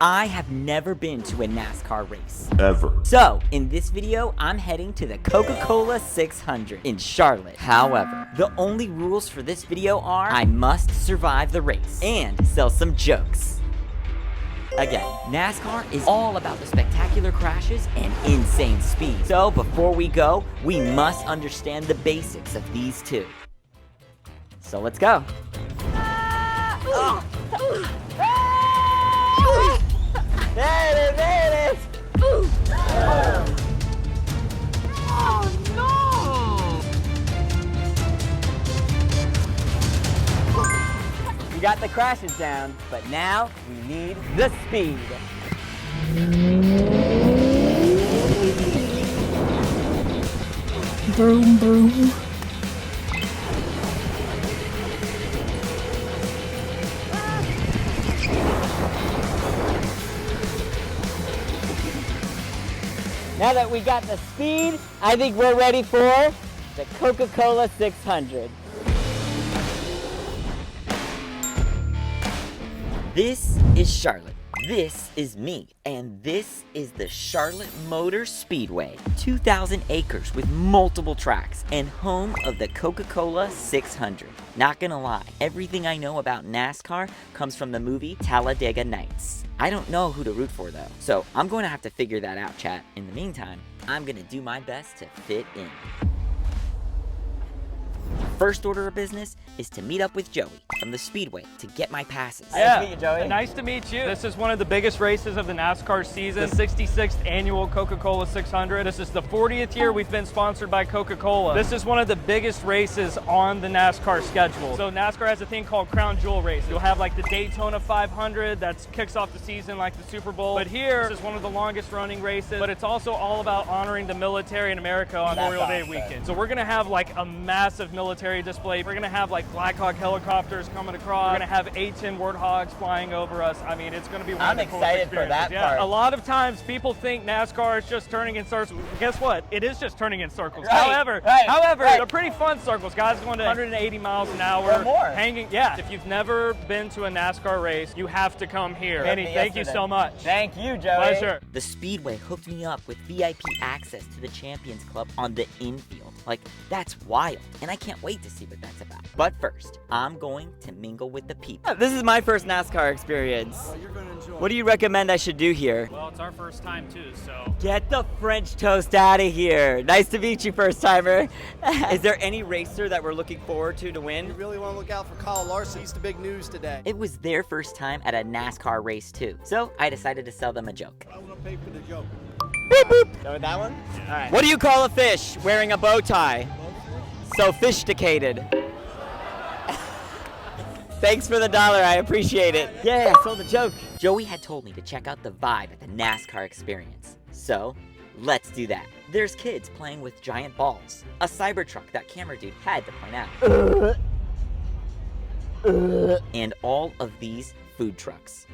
I have never been to a NASCAR race. Ever. So, in this video, I'm heading to the Coca Cola 600 in Charlotte. However, the only rules for this video are I must survive the race and sell some jokes. Again, NASCAR is all about the spectacular crashes and insane speed. So, before we go, we must understand the basics of these two. So, let's go. There it is, there it is! Oh no! We got the crashes down, but now we need the speed. Boom, boom. Now that we got the speed, I think we're ready for the Coca Cola 600. This is Charlotte. This is me, and this is the Charlotte Motor Speedway. 2,000 acres with multiple tracks and home of the Coca Cola 600. Not gonna lie, everything I know about NASCAR comes from the movie Talladega Nights. I don't know who to root for though, so I'm going to have to figure that out, chat. In the meantime, I'm gonna do my best to fit in. First order of business is to meet up with Joey from the Speedway to get my passes. Yeah. Nice to meet you, Joey. Nice to meet you. This is one of the biggest races of the NASCAR season, the 66th annual Coca Cola 600. This is the 40th year we've been sponsored by Coca Cola. This is one of the biggest races on the NASCAR schedule. So NASCAR has a thing called Crown Jewel race. You'll have like the Daytona 500 that kicks off the season like the Super Bowl. But here, this is one of the longest running races, but it's also all about honoring the military in America on Memorial Day weekend. So we're gonna have like a massive military display. We're gonna have like Black Hawk helicopters coming across. We're gonna have A-10 Warthogs flying over us. I mean, it's gonna be one of the coolest experiences. I'm excited for that part. A lot of times people think NASCAR is just turning in circles. Guess what? It is just turning in circles. Right, However, they're pretty fun circles. Guys going to 180 miles an hour. Or more. Hanging, yeah. If you've never been to a NASCAR race, you have to come here. Mannii, thank you so much. Thank you, Joey. Pleasure. The Speedway hooked me up with VIP access to the Champions Club on the infield. Like, that's wild. And I can't wait to see what that's about. But first, I'm going to mingle with the people. This is my first NASCAR experience. Oh, you're gonna enjoy it. What do you recommend I should do here? Well, it's our first time too, so. Get the French toast out of here. Nice to meet you, first timer. Is there any racer that we're looking forward to win? You really want to look out for Kyle Larson. He's the big news today. It was their first time at a NASCAR race too. So I decided to sell them a joke. I want to pay for the joke. Beep, boop. Go with that one? Yeah. All right. What do you call a fish wearing a bow tie? Sophisticated. Thanks for the dollar, I appreciate it. Yeah, I sold the joke. Joey had told me to check out the vibe at the NASCAR experience. So, let's do that. There's kids playing with giant balls. A Cybertruck that camera dude had to point out. And all of these food trucks.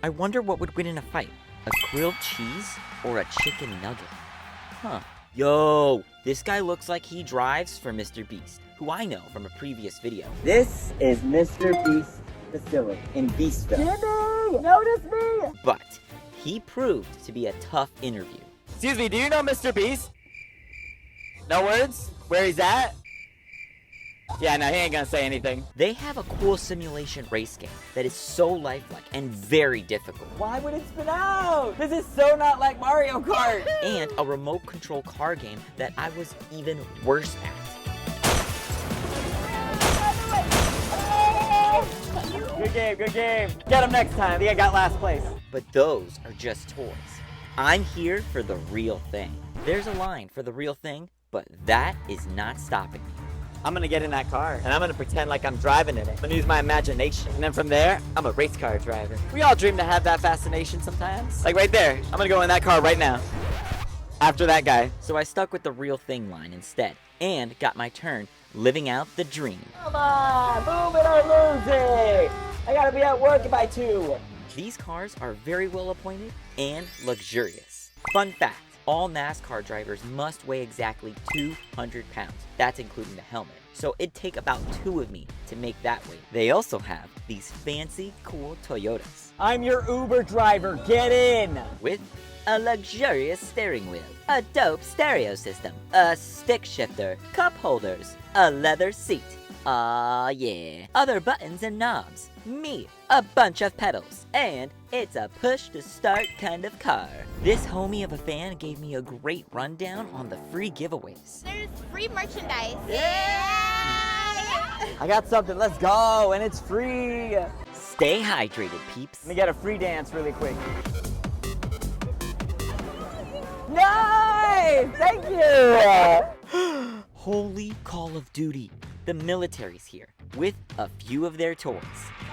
I wonder what would win in a fight. A grilled cheese or a chicken nugget? Huh. Yo, this guy looks like he drives for Mr. Beast, who I know from a previous video. This is Mr. Beast's facility in Beastville. Jimmy, notice me! But he proved to be a tough interview. Excuse me, do you know Mr. Beast? No words? Where he's at? Yeah, no, he ain't gonna say anything. They have a cool simulation race game that is so lifelike and very difficult. Why would it spin out? This is so not like Mario Kart. And a remote control car game that I was even worse at. Good game, good game. Get him next time. I think I got last place. But those are just toys. I'm here for the real thing. There's a line for the real thing, but that is not stopping me. I'm gonna get in that car, and I'm gonna pretend like I'm driving in it. I'm gonna use my imagination. And then from there, I'm a race car driver. We all dream to have that fascination sometimes. Like right there, I'm gonna go in that car right now. After that guy. So I stuck with the real thing line instead, and got my turn living out the dream. Come on, move it or lose it. I gotta be at work by 2. These cars are very well appointed and luxurious. Fun fact. All NASCAR drivers must weigh exactly 200 pounds. That's including the helmet. so it'd take about 2 of me to make that weight. They also have these fancy, cool Toyotas. I'm your Uber driver, get in! With a luxurious steering wheel, a dope stereo system, a stick shifter, cup holders, a leather seat. Aw yeah. Other buttons and knobs. Me, a bunch of pedals. And it's a push-to-start kind of car. This homie of a fan gave me a great rundown on the free giveaways. There's free merchandise. I got something, let's go, and it's free! Stay hydrated, peeps. Let me get a free dance really quick. Nice! Thank you! Holy Call of Duty. The military's here with a few of their toys.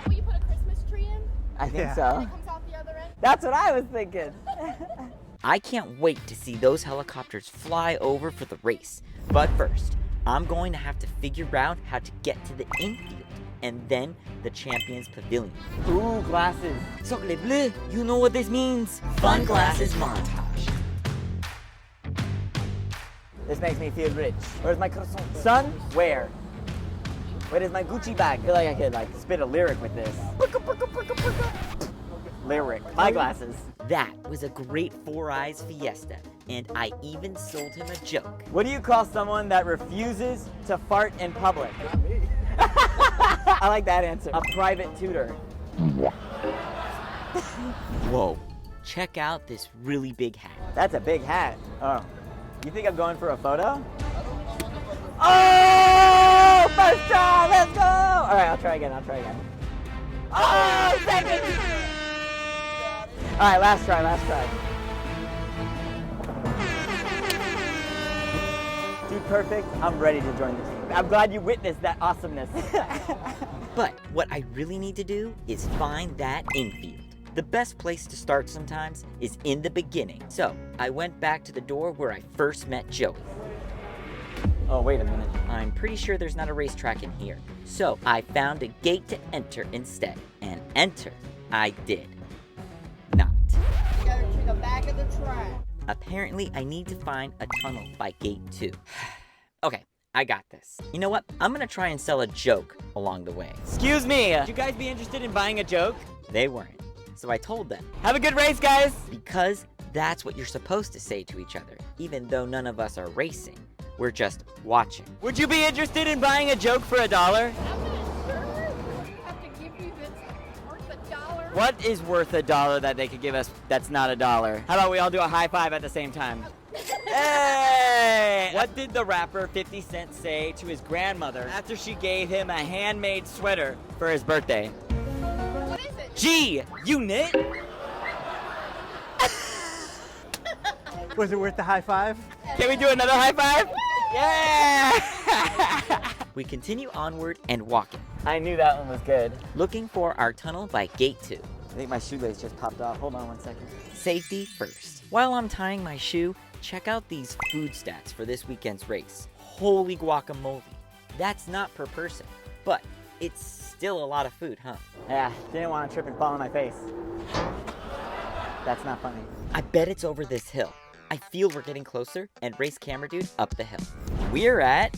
Will you put a Christmas tree in? I think And so. it comes out the other end? That's what I was thinking. I can't wait to see those helicopters fly over for the race. But first, I'm going to have to figure out how to get to the infield and then the Champions Pavilion. Ooh, glasses. Sacre bleu, you know what this means. Fun glasses montage. This makes me feel rich. Where's my croissant? Son, where? Where is my Gucci bag? I feel like I could like spit a lyric with this. Lyric. My glasses. That was a great Four Eyes fiesta, and I even sold him a joke. What do you call someone that refuses to fart in public? Not me. I like that answer. A private tutor. Whoa, check out this really big hat. That's a big hat. Oh. You think I'm going for a photo? Oh! First try! Let's go! Alright, I'll try again. Oh! Second! Alright, last try. Dude, perfect. I'm ready to join the team. I'm glad you witnessed that awesomeness. But what I really need to do is find that infield. The best place to start sometimes is in the beginning. So I went back to the door where I first met Joey. Oh, wait a minute. I'm pretty sure there's not a racetrack in here. So I found a gate to enter instead. And enter I did. Not. You gotta take a back of the track. Apparently I need to find a tunnel by gate 2. Okay, I got this. You know what? I'm gonna try and sell a joke along the way. Excuse me. Would you guys be interested in buying a joke? They weren't. So I told them. Have a good race, guys. Because that's what you're supposed to say to each other, even though none of us are racing. We're just watching. Would you be interested in buying a joke for $1? I'm not sure. We have to give you this worth $1. What is worth $1 that they could give us that's not $1? How about we all do a high five at the same time? Hey! What did the rapper 50 Cent say to his grandmother after she gave him a handmade sweater for his birthday? What is it? Gee, you knit? Was it worth the high five? Can we do another high five? Yeah! We continue onward and walking, I knew that one was good. looking for our tunnel by gate 2. I think my shoelace just popped off. Hold on one second. Safety first. While I'm tying my shoe, check out these food stats for this weekend's race. Holy guacamole. That's not per person, but it's still a lot of food, huh? Yeah, didn't want to trip and fall on my face. That's not funny. I bet it's over this hill. I feel we're getting closer, and race camera dude up the hill. We're at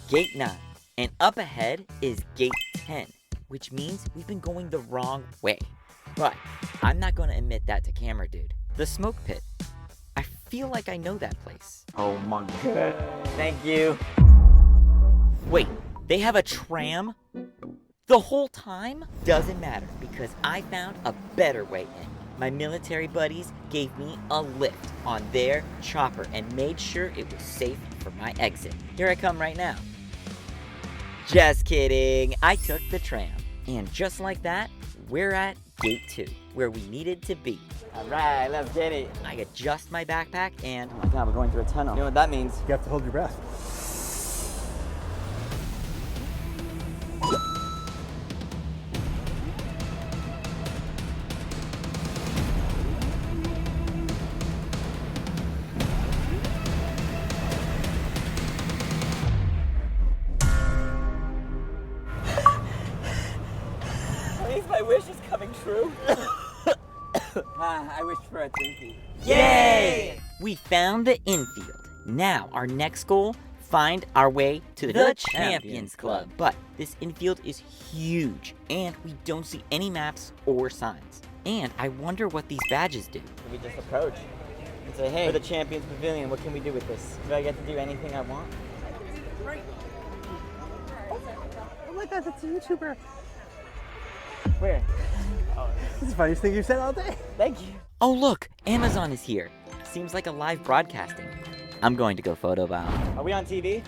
gate 9, and up ahead is gate 10, which means we've been going the wrong way. But I'm not going to admit that to camera dude. The smoke pit. I feel like I know that place. Oh my god. Thank you. Wait, they have a tram? The whole time? Doesn't matter, because I found a better way in. My military buddies gave me a lift on their chopper and made sure it was safe for my exit. Here I come right now. Just kidding, I took the tram. And just like that, we're at gate 2, where we needed to be. Alright, let's get it. I adjust my backpack and Oh my god, we're going through a tunnel. You know what that means? You have to hold your breath. At least my wish is coming true. I wish for a Twinkie. Yay! We found the infield. Now our next goal, find our way to the Champions Club. But this infield is huge, and we don't see any maps or signs. And I wonder what these badges do. We just approach and say, hey, we're the Champions Pavilion. What can we do with this? Do I get to do anything I want? Oh my God, that's a YouTuber. Where? It's the funniest thing you've said all day. Thank you. Oh look, Amazon is here. Seems like a live broadcasting. I'm going to go photo bomb. Are we on TV?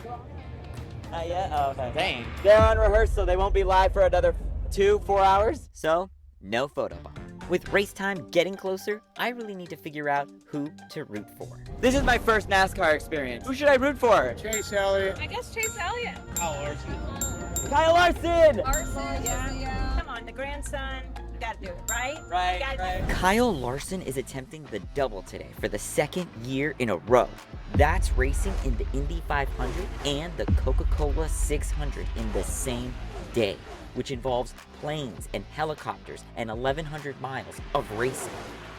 Not yet? Oh, okay. Dang. They're on rehearsal. They won't be live for another 4 hours. So, no photo bomb. With race time getting closer, I really need to figure out who to root for. This is my first NASCAR experience. Who should I root for? Chase Elliott. I guess Chase Elliott. Kyle Larson! Larson, yeah. Come on, the grandson. You gotta do it, right? Right. Kyle Larson is attempting the double today for the second year in a row. That's racing in the Indy 500 and the Coca Cola 600 in the same day, which involves planes and helicopters and 1,100 miles of racing.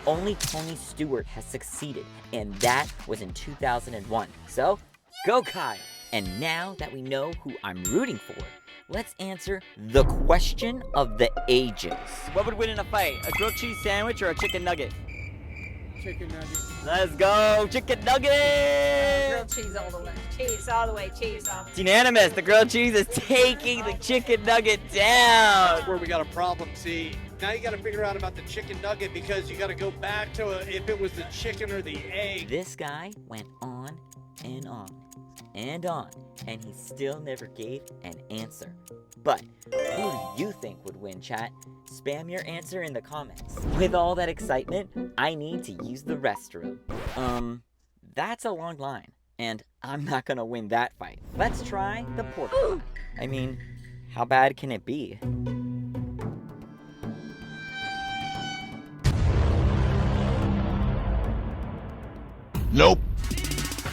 Only Tony Stewart has succeeded, and that was in 2001. So, go Kyle! And now that we know who I'm rooting for, let's answer the question of the ages. What would win in a fight? A grilled cheese sandwich or a chicken nugget? Chicken Nugget. Let's go! Chicken nugget! Grilled cheese all the way. Cheese all the way, cheese all the way. It's unanimous. The grilled cheese is taking the chicken nugget down. That's where we got a problem. See, now you got to figure out about the chicken nugget because you got to go back to if it was the chicken or the egg. This guy went on and on and on, and he still never gave an answer. But who do you think would win, chat? Spam your answer in the comments. With all that excitement, I need to use the restroom. That's a long line, and I'm not gonna win that fight. Let's try the Porta-Potty. I mean, how bad can it be? Nope.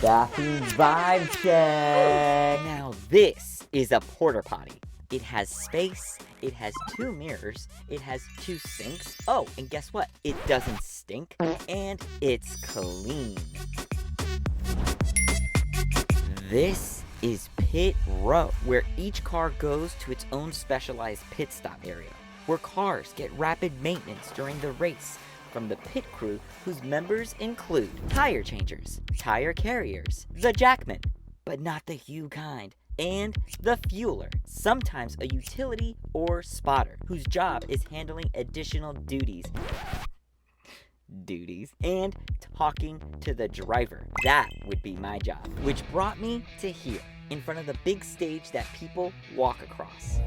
Bathroom vibe check. Now this is a Porta-Potty. It has space, it has 2 mirrors, it has 2 sinks. Oh, and guess what? It doesn't stink, and it's clean. This is Pit Row, where each car goes to its own specialized pit stop area, where cars get rapid maintenance during the race from the pit crew, whose members include tire changers, tire carriers, the jackman, but not the Hugh kind, and the fueler, sometimes a utility or spotter, whose job is handling additional duties and talking to the driver. That would be my job. Which brought me to here, in front of the big stage that people walk across.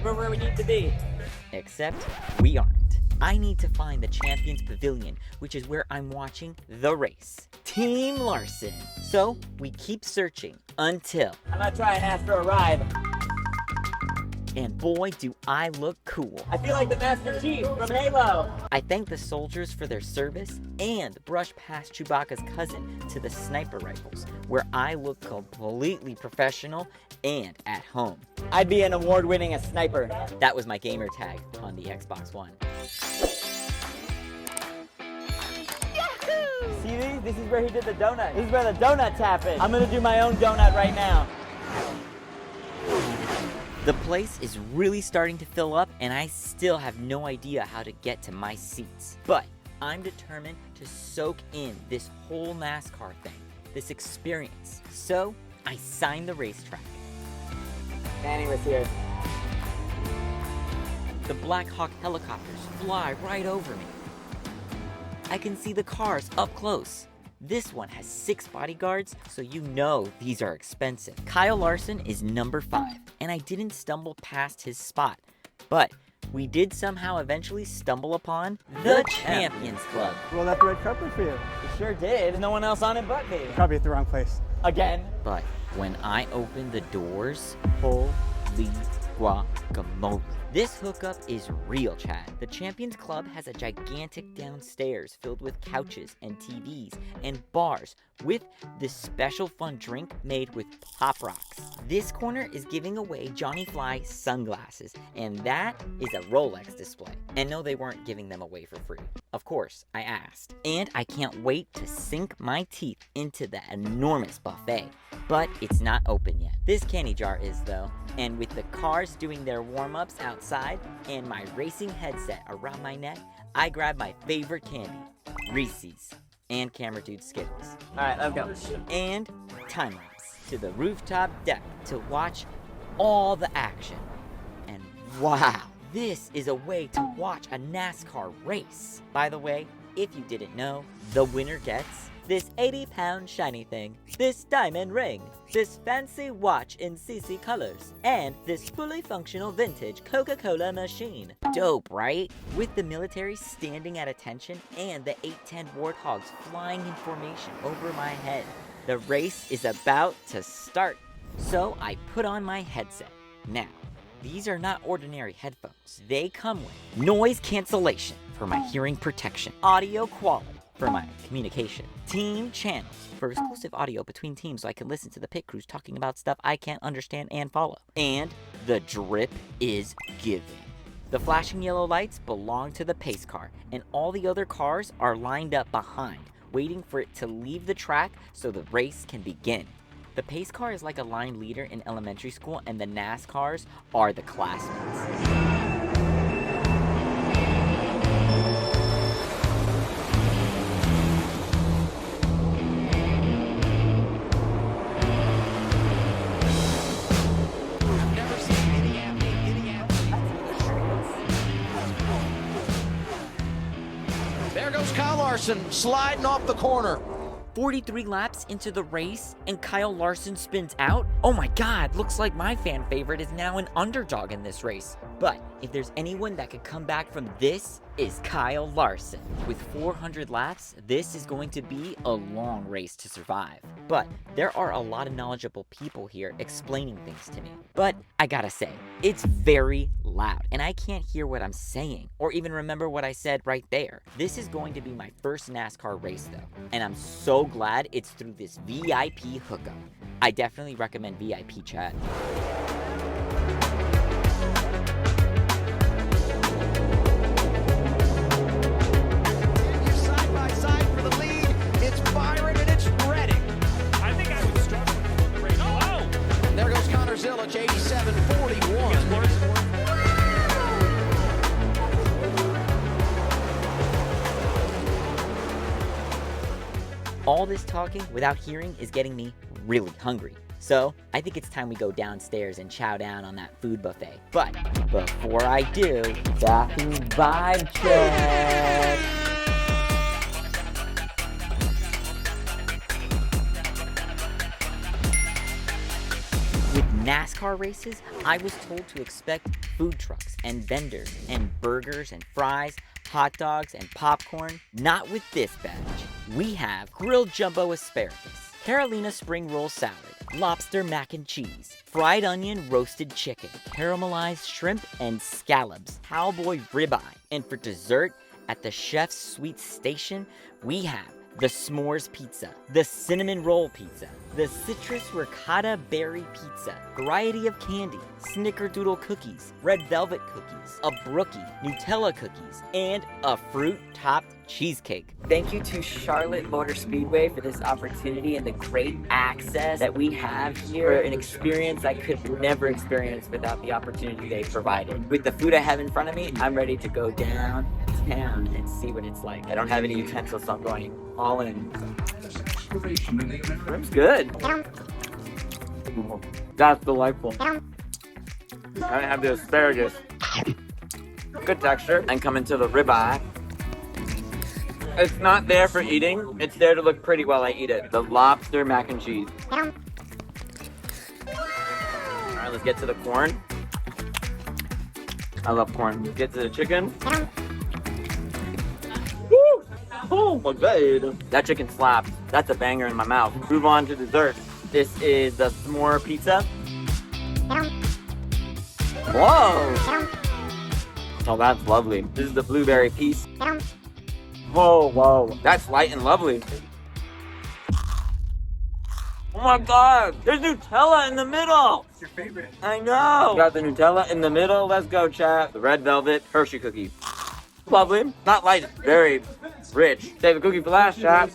We're where we need to be. Except we aren't. I need to find the Champions Pavilion, which is where I'm watching the race. Team Larson. So we keep searching until... I'm not trying to ask for a ride. And boy, do I look cool. I feel like the Master Chief from Halo. I thank the soldiers for their service and brush past Chewbacca's cousin to the sniper rifles, where I look completely professional and at home. I'd be an award-winning sniper. That was my gamer tag on the Xbox One. See these? This is where he did the donut. This is where the donuts happen. I'm gonna do my own donut right now. The place is really starting to fill up, and I still have no idea how to get to my seats. But I'm determined to soak in this whole NASCAR thing, this experience. So I signed the racetrack. Mannii was here. The Black Hawk helicopters fly right over me. I can see the cars up close. This one has 6 bodyguards, so you know these are expensive. Kyle Larson is number 5, and I didn't stumble past his spot. But we did somehow eventually stumble upon the Champions Club. Roll out the red carpet for you. You sure did. There's no one else on it but me. Probably at the wrong place. Again. But when I opened the doors, holy guacamole. This hookup is real, Chad. The Champions Club has a gigantic downstairs filled with couches and TVs and bars with this special fun drink made with Pop Rocks. This corner is giving away Johnny Fly sunglasses, and that is a Rolex display. And no, they weren't giving them away for free. Of course, I asked. And I can't wait to sink my teeth into the enormous buffet. But it's not open yet. This candy jar is, though. And with the cars doing their warm-ups outside and my racing headset around my neck, I grab my favorite candy, Reese's and Camera Dude Skittles. All right, let's go. And time lapse to the rooftop deck to watch all the action. And wow, this is a way to watch a NASCAR race. By the way, if you didn't know, the winner gets this 80-pound shiny thing, this diamond ring, this fancy watch in CC colors, and this fully functional vintage Coca Cola machine. Dope, right? With the military standing at attention and the 810 Warthogs flying in formation over my head, the race is about to start. So I put on my headset. Now, these are not ordinary headphones. They come with noise cancellation for my hearing protection, audio quality for my communication, team channels for exclusive audio between teams so I can listen to the pit crews talking about stuff I can't understand and follow. And the drip is giving. The flashing yellow lights belong to the pace car, and all the other cars are lined up behind, waiting for it to leave the track so the race can begin. The pace car is like a line leader in elementary school, and the NASCARs are the classmates. There goes Kyle Larson sliding off the corner. 43 laps into the race and Kyle Larson spins out? Oh my god, looks like my fan favorite is now an underdog in this race. But if there's anyone that could come back from this, is Kyle Larson. With 400 laps, this is going to be a long race to survive. But there are a lot of knowledgeable people here explaining things to me. But I gotta say, it's very loud and I can't hear what I'm saying or even remember what I said right there. This is going to be my first NASCAR race though, and I'm so glad it's through this VIP hookup. I definitely recommend VIP, chat. Zillich 8741. All this talking without hearing is getting me really hungry. So I think it's time we go downstairs and chow down on that food buffet. But before I do, Yahoo vibe check. NASCAR races, I was told to expect food trucks and vendors and burgers and fries, hot dogs and popcorn. Not with this batch. We have grilled jumbo asparagus, Carolina spring roll salad, lobster mac and cheese, fried onion roasted chicken, caramelized shrimp and scallops, cowboy ribeye. And for dessert, at the chef's sweet station, we have the s'mores pizza, the cinnamon roll pizza, the citrus ricotta berry pizza, variety of candy, snickerdoodle cookies, red velvet cookies, a brookie, Nutella cookies, and a fruit-topped cheesecake. Thank you to Charlotte Motor Speedway for this opportunity and the great access that we have here, an experience I could never experience without the opportunity they provided. With the food I have in front of me, I'm ready to go downtown and see what it's like. I don't have any utensils, so I'm going all in. Shrimp's good. That's delightful. I have the asparagus. Good texture. And come into the ribeye. It's not there for eating. It's there to look pretty while I eat it. The lobster mac and cheese. Alright, let's get to the corn. I love corn. Let's get to the chicken. Woo! Oh my god. That chicken slaps. That's a banger in my mouth. Move on to dessert. This is the s'more pizza. Whoa! Oh, that's lovely. This is the blueberry piece. Whoa. That's light and lovely. Oh my god! There's Nutella in the middle! It's your favorite. I know! Got the Nutella in the middle. Let's go, chat. The red velvet Hershey cookie. Lovely. Not light, very rich. Save the cookie for last, chat.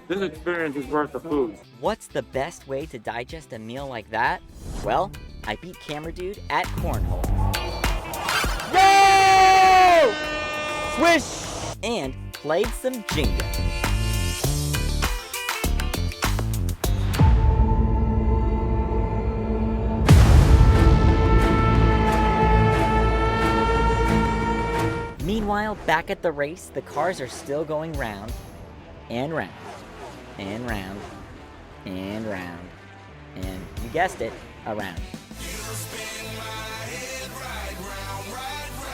This experience is worth the food. What's the best way to digest a meal like that? Well, I beat Camera Dude at Cornhole. Yo! Swish! And played some Jenga. Meanwhile, back at the race, the cars are still going round and round and round and round and, you guessed it, around.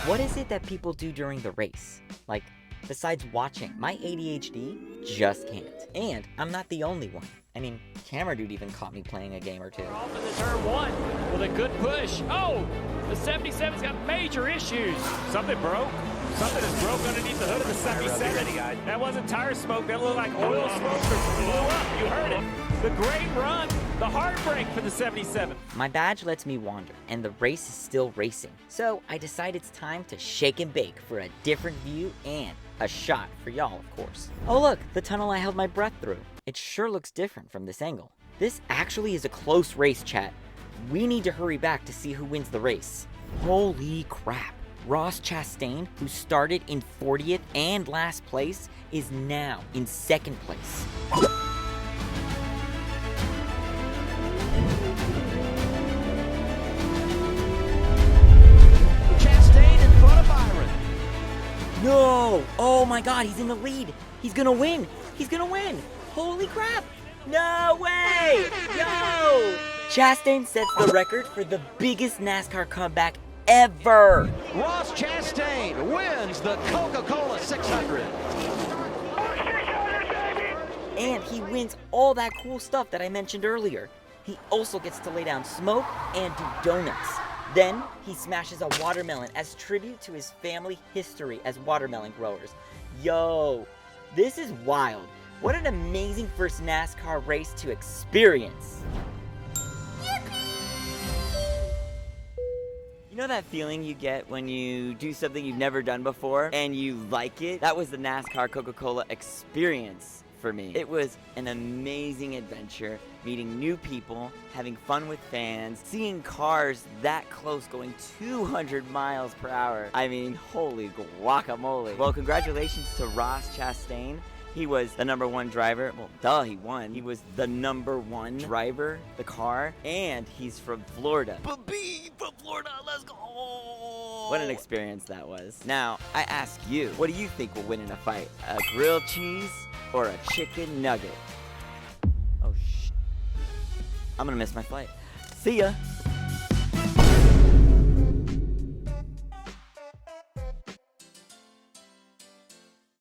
What is it that people do during the race? Like, besides watching, my ADHD just can't. And I'm not the only one. I mean, Camera Dude even caught me playing a game or two. Off into turn one with a good push. Oh, the 77's got major issues. Something broke. Something is broke underneath the hood of the 77. That wasn't tire smoke. That looked like oil smoke or blew up. You heard it. The great run. The heartbreak for the 77. My badge lets me wander, and the race is still racing. So I decide it's time to shake and bake for a different view and a shot for y'all, of course. Oh look, the tunnel I held my breath through. It sure looks different from this angle. This actually is a close race, chat. We need to hurry back to see who wins the race. Holy crap. Ross Chastain, who started in 40th and last place, is now in 2nd place. Chastain in front of Byron. No! Oh my god, he's in the lead! He's gonna win! He's gonna win! Holy crap! No way! Yo! Chastain sets the record for the biggest NASCAR comeback ever! Ross Chastain wins the Coca Cola 600. And he wins all that cool stuff that I mentioned earlier. He also gets to lay down smoke and do donuts. Then he smashes a watermelon as tribute to his family history as watermelon growers. Yo, this is wild. What an amazing first NASCAR race to experience. You know that feeling you get when you do something you've never done before and you like it? That was the NASCAR Coca Cola experience for me. It was an amazing adventure, meeting new people, having fun with fans, seeing cars that close going 200 miles per hour. I mean, holy guacamole. Well, congratulations to Ross Chastain. He was the #1 driver. Well, duh, he won. He was the #1 driver, the car, and he's from Florida. Baby from Florida, let's go! What an experience that was. Now, I ask you, what do you think will win in a fight? A grilled cheese or a chicken nugget? Oh, I'm gonna miss my flight. See ya!